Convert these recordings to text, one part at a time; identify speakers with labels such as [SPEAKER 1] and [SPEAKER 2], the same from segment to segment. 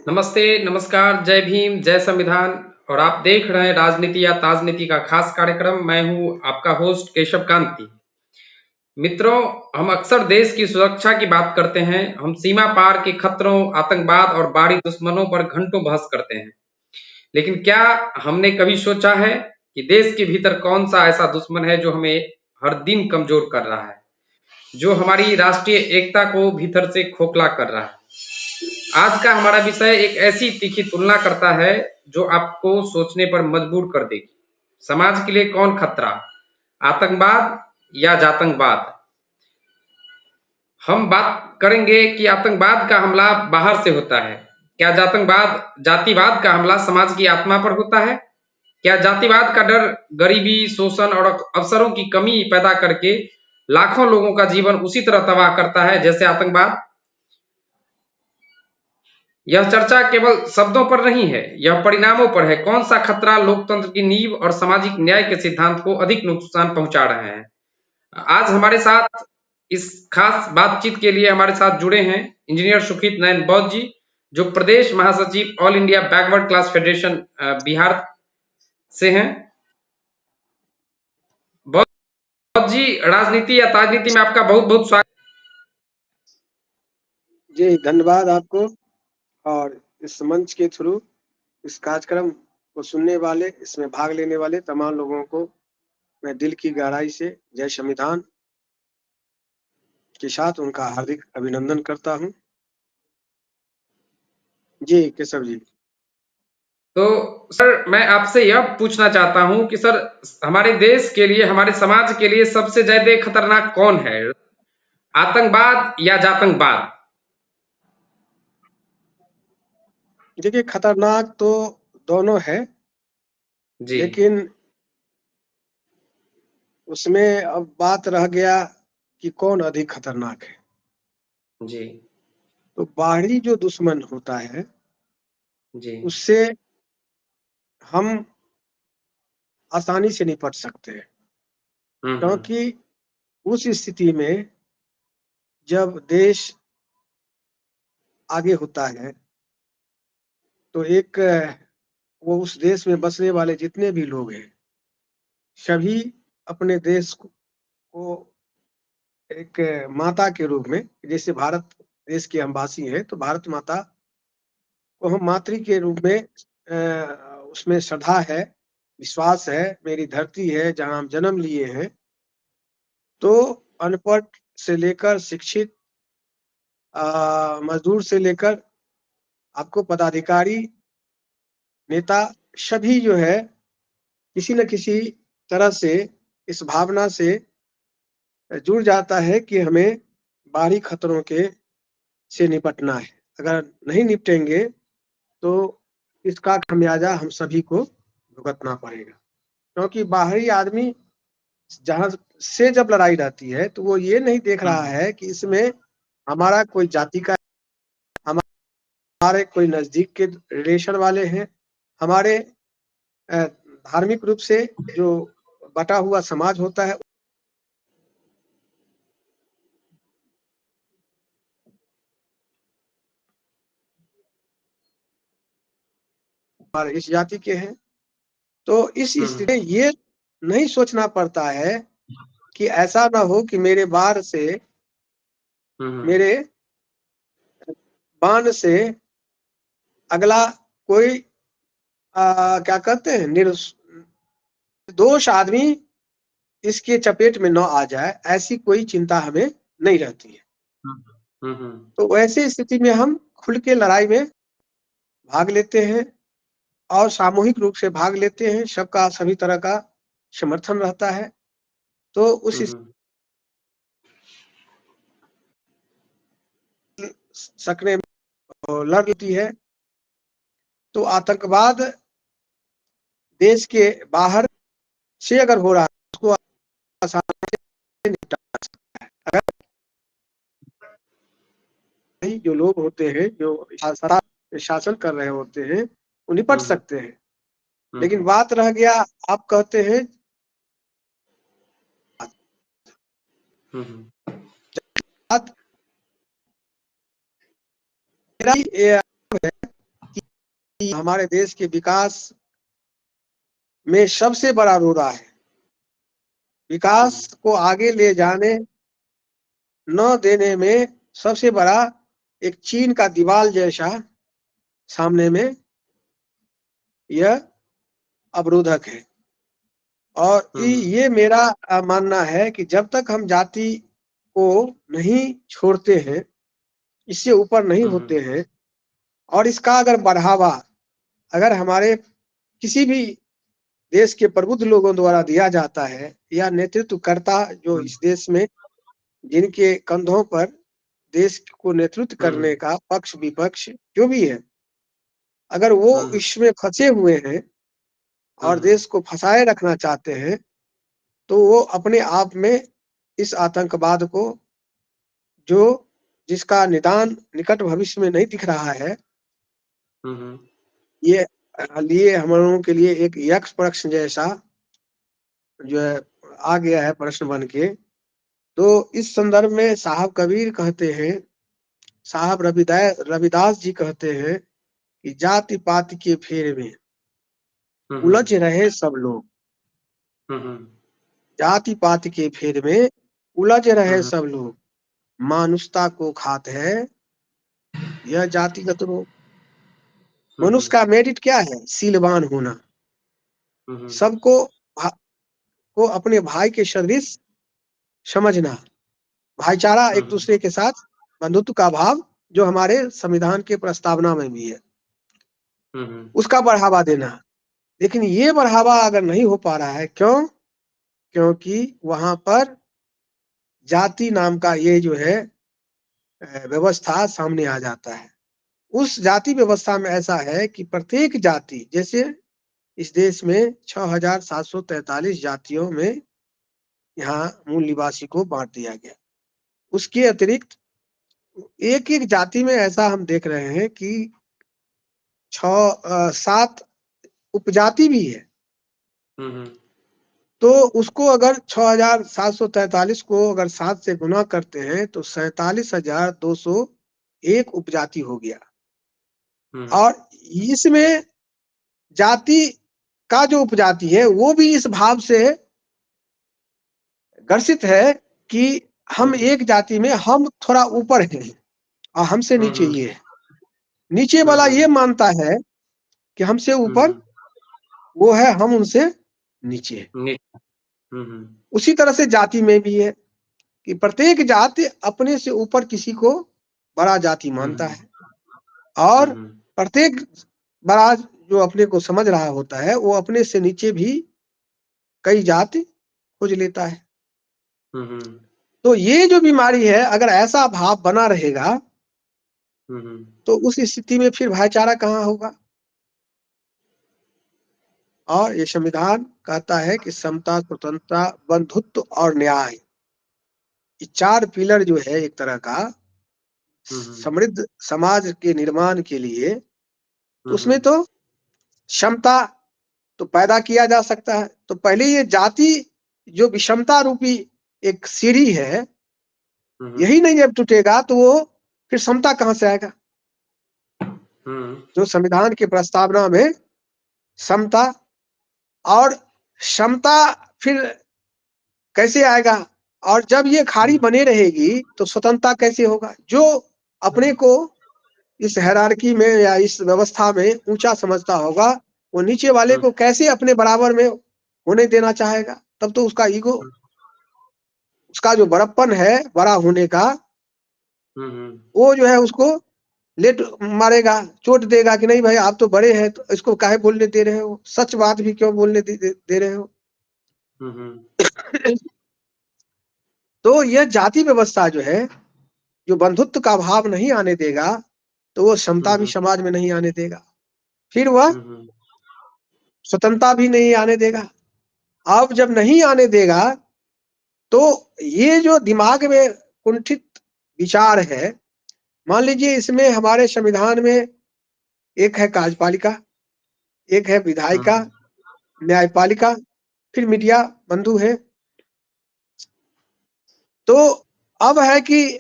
[SPEAKER 1] नमस्ते, नमस्कार, जय भीम, जय संविधान। और आप देख रहे हैं राजनीति या ताजनीति का खास कार्यक्रम। मैं हूं आपका होस्ट केशव कांति। मित्रों, हम अक्सर देश की सुरक्षा की बात करते हैं। हम सीमा पार के खतरों, आतंकवाद और बाहरी दुश्मनों पर घंटों बहस करते हैं। लेकिन क्या हमने कभी सोचा है कि देश के भीतर कौन सा ऐसा दुश्मन है जो हमें हर दिन कमजोर कर रहा है, जो हमारी राष्ट्रीय एकता को भीतर से खोखला कर रहा है? आज का हमारा विषय एक ऐसी तीखी तुलना करता है जो आपको सोचने पर मजबूर कर देगी। समाज के लिए कौन खतरा, आतंकवाद या जातंकवाद? हम बात करेंगे कि आतंकवाद का हमला बाहर से होता है, क्या जातिवाद का हमला समाज की आत्मा पर होता है? क्या जातिवाद का डर गरीबी, शोषण और अवसरों की कमी पैदा करके लाखों लोगों का जीवन उसी तरह तबाह करता है जैसे आतंकवाद? यह चर्चा केवल शब्दों पर नहीं है, यह परिणामों पर है। कौन सा खतरा लोकतंत्र की नींव और सामाजिक न्याय के सिद्धांत को अधिक नुकसान पहुंचा रहे हैं? आज हमारे साथ इस खास बातचीत के लिए हमारे साथ जुड़े हैं इंजीनियर सुखीत नयन बौद्ध जी, जो प्रदेश महासचिव all India backward class federation Bihar से हैं। बौद्ध जी, राजनीति या ताजनीति में आपका बहुत बहुत स्वागत।
[SPEAKER 2] जी धन्यवाद आपको। और इस मंच के थ्रू इस कार्यक्रम को सुनने वाले, इसमें भाग लेने वाले तमाम लोगों को मैं दिल की गहराई से जय संविधान के साथ उनका हार्दिक अभिनंदन करता हूं। जी केशव जी।
[SPEAKER 1] तो सर, मैं आपसे यह पूछना चाहता हूं कि सर, हमारे देश के लिए, हमारे समाज के लिए सबसे ज्यादा खतरनाक कौन है, आतंकवाद या जातंकवाद?
[SPEAKER 2] देखिए, खतरनाक तो दोनों है,
[SPEAKER 1] जी
[SPEAKER 2] लेकिन उसमें अब बात रह गया कि कौन अधिक खतरनाक है।
[SPEAKER 1] जी
[SPEAKER 2] तो बाहरी जो दुश्मन होता है
[SPEAKER 1] जी
[SPEAKER 2] उससे हम आसानी से निपट सकते हैं,
[SPEAKER 1] हम्म
[SPEAKER 2] क्योंकि उस स्थिति में जब देश आगे होता है तो वो उस देश में बसने वाले जितने भी लोग हैं, सभी अपने देश को एक माता के रूप में, जैसे भारत देश के हम वासी हैं तो भारत माता को हम मातृ के रूप में उसमें श्रद्धा है, विश्वास है, मेरी धरती है जहां हम जन्म लिए हैं। तो अनपढ़ से लेकर शिक्षित, मजदूर से लेकर आपको पदाधिकारी, नेता, सभी जो है किसी न किसी तरह से इस भावना से जुड़ जाता है कि हमें बाहरी खतरों के से निपटना है। अगर नहीं निपटेंगे तो इसका खमियाजा हम सभी को भुगतना पड़ेगा, क्योंकि बाहरी आदमी जहां से जब लड़ाई रहती है तो वो ये नहीं देख रहा है कि इसमें हमारा कोई जाति का, हमारे कोई नजदीक के रिलेशन वाले हैं, हमारे धार्मिक रूप से जो बटा हुआ समाज होता है, हमारे इस जाति के हैं। तो इस स्थिति में ये नहीं सोचना पड़ता है कि ऐसा ना हो कि मेरे बार से, मेरे बाण से अगला कोई क्या कहते हैं, निर्दोष आदमी इसके चपेट में न आ जाए, ऐसी कोई चिंता हमें नहीं रहती है। तो वैसे स्थिति में हम खुल के लड़ाई में भाग लेते हैं और सामूहिक रूप से भाग लेते हैं, सबका सभी तरह का समर्थन रहता है। तो उस सकने में लड़ लेती है। तो आतंकवाद देश के बाहर से अगर हो रहा है उसको आसानी से निपटा सकता है। अगर जो लोग होते हैं, जो शासन कर रहे होते हैं, वो निपट सकते हैं। लेकिन बात रह गया, आप कहते हैं बात मेरा ये है हमारे देश के विकास में सबसे बड़ा रोड़ा है। विकास को आगे ले जाने न देने में सबसे बड़ा एक चीन का दीवार जैसा सामने में यह अवरोधक है। और ये मेरा मानना है कि जब तक हम जाति को नहीं छोड़ते हैं, इससे ऊपर नहीं होते हैं, और इसका अगर बढ़ावा अगर हमारे किसी भी देश के प्रबुद्ध लोगों द्वारा दिया जाता है, या नेतृत्वकर्ता जो इस देश में जिनके कंधों पर देश को नेतृत्व करने का पक्ष विपक्ष जो भी है, अगर वो इसमें फंसे हुए हैं और देश को फंसाए रखना चाहते हैं, तो वो अपने आप में इस आतंकवाद को, जो जिसका निदान निकट भविष्य में नहीं दिख रहा है, ये लिए हम लोगों के लिए एक यक्ष प्रश्न जैसा जो है आ गया है प्रश्न बन के। तो इस संदर्भ में साहब कबीर कहते हैं, साहब रविदास जी कहते हैं कि जाति पाति के फेर में उलझ रहे सब लोग, जाति पाति के फेर में उलझ रहे सब लोग, मानुषता को खात है यह जातिगत रोग। मनुष्य का मेरिट क्या है? शीलवान होना, सबको को अपने भाई के सदृश समझना, भाईचारा, एक दूसरे के साथ बंधुत्व का भाव जो हमारे संविधान के प्रस्तावना में भी है, उसका बढ़ावा देना। लेकिन ये बढ़ावा अगर नहीं हो पा रहा है, क्यों? क्योंकि वहां पर जाति नाम का ये जो है व्यवस्था सामने आ जाता है। उस जाति व्यवस्था में ऐसा है कि प्रत्येक जाति, जैसे इस देश में 6,743 जातियों में यहाँ मूल निवासी को बांट दिया गया। उसके अतिरिक्त एक एक जाति में ऐसा हम देख रहे हैं कि 7 उपजाति भी है। तो उसको अगर 6,743 को अगर 7 से गुना करते हैं तो 47,201 उपजाति हो गया। और इसमें जाति का जो उपजाति है वो भी इस भाव से ग्रसित है कि हम एक जाति में हम थोड़ा ऊपर हैं और हमसे नीचे ये है। नीचे वाला ये मानता है कि हमसे ऊपर वो है, हम उनसे नीचे। उसी तरह से जाति में भी है कि प्रत्येक जाति अपने से ऊपर किसी को बड़ा जाति मानता है, और प्रत्येक बड़ा जो अपने को समझ रहा होता है वो अपने से नीचे भी कई जाति खोज लेता है। तो ये जो बीमारी है, अगर ऐसा भाव बना रहेगा तो उस स्थिति में फिर भाईचारा कहाँ होगा? और ये संविधान कहता है कि समता, स्वतंत्रता, बंधुत्व और न्याय, ये 4 पिलर जो है एक तरह का समृद्ध समाज के निर्माण के लिए, उसमें तो क्षमता तो पैदा किया जा सकता है। तो पहले ये जाति जो विषमता रूपी एक सीढ़ी है, यही नहीं जब टूटेगा तो वो फिर समता कहाँ से आएगा? जो संविधान की प्रस्तावना में समता और क्षमता फिर कैसे आएगा? और जब ये खाड़ी बने रहेगी तो स्वतंत्रता कैसे होगा? जो अपने को इस हायरार्की में या इस व्यवस्था में ऊंचा समझता होगा, वो नीचे वाले को कैसे अपने बराबर में होने देना चाहेगा? तब तो उसका ईगो, उसका जो बड़प्पन है बड़ा होने का, वो जो है उसको लेट मारेगा, चोट देगा कि नहीं भाई आप तो बड़े हैं, तो इसको काहे बोलने दे रहे हो? सच बात भी क्यों बोलने दे रहे हो? तो यह जाति व्यवस्था जो है, जो बंधुत्व का भाव नहीं आने देगा, तो वो समता भी समाज में नहीं आने देगा, फिर वह स्वतंत्रता भी नहीं आने देगा। अब जब नहीं आने देगा तो ये जो दिमाग में कुंठित विचार है, मान लीजिए इसमें हमारे संविधान में एक है कार्यपालिका, एक है विधायिका, न्यायपालिका, फिर मीडिया बंधु है। तो अब है कि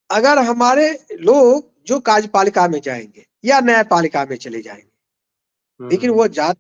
[SPEAKER 2] अगर हमारे लोग जो कार्यपालिका में जाएंगे या न्यायपालिका में चले जाएंगे, लेकिन वो जात